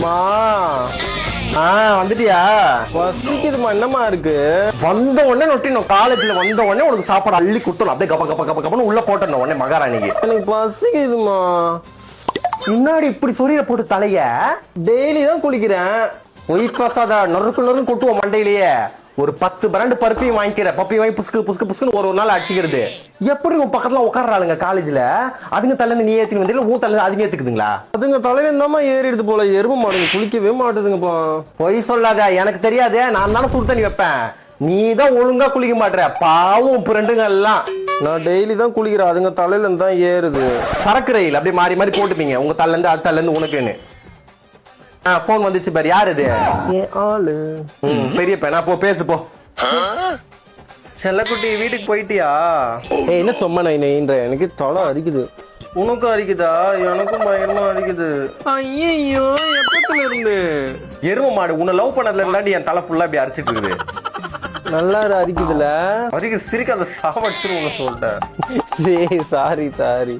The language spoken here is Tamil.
மா வந்துட்டியா? பசிக்குதுமா. என்னமா இருக்கு? வந்த உடனே நொட்டினோம். காலேஜ்ல வந்த உடனே உனக்கு சாப்பாடு அள்ளி குட்டணும். அப்படியே கப்ப கப்ப கப்ப கப்பன்னு உள்ள போட்டணும் உடனே மகாராணிக்கு. எனக்கு பசிக்குதுமா. முன்னாடி இப்படி சொரிய போட்டு தலைய டெய்லி தான் குளிக்கிறேன். ஒய் பிரசாதா நொறுக்கு நொறுக்கு கொட்டுவோம் மண்டையிலேயே. ஒரு 10 பிராண்டு பருப்பையும் வாங்கிக்கிற பப்பையும் வாங்கி புஸ்கு புஸ்கு புஸ்குன்னு ஒரு நாள் அடிச்சுக்கிறது. எப்படி உன் பக்கத்துல உட்கார்றாளுங்க காலேஜ்ல? அதுங்க தலையில நீ ஏத்தி வந்து ஊ தலையில அதுங்க ஏத்துக்குதுங்களா? அதுங்க தலையில இருந்தாமா ஏறிடுது போல. எருமை மாடுங்க குளிக்கவே மாட்டுதுங்கப்பா. பொய் சொல்லாத. எனக்கு தெரியாதே. நான் தானே சுடு தண்ணி வைப்பேன். நீ தான் ஒழுங்கா குளிக்க மாட்டேற. பாவம் உப்பு ரெண்டுங்க எல்லாம். நான் டெய்லி தான் குளிக்கிறேன். அதுங்க தலையில இருந்து தான் ஏறுது. சரக்கு ரயில் அப்படியே மாறி மாறி போட்டுப்பீங்க. உங்க தலையில இருந்து அது தலையில இருந்து உனக்குன்னு. போன் வந்துச்சு பாரு. யாரு இது? ஆளு பெரிய பையனா. போ பேசு போ. செல்லக்குட்டி வீட்டுக்கு போயிட்டியா? என்ன சொம்ம நைன்ற? எனக்கு தொலை அரிக்குது. உனக்கும் அரிக்குதா? எனக்கும் பயங்கரமா அரிக்குது. ஐயோ எப்பத்துல இருந்து? எரும மாடு உன்னை லவ் பண்ணதுல இருந்தாண்டி என் தலை ஃபுல்லா இப்படி அரிச்சிட்டு இருக்குது. நல்லா அரிக்குதுல. அரிக்கு சிரிக்க அந்த சாவடிச்சிரும் சொல்லிட்டேன். Sorry sorry.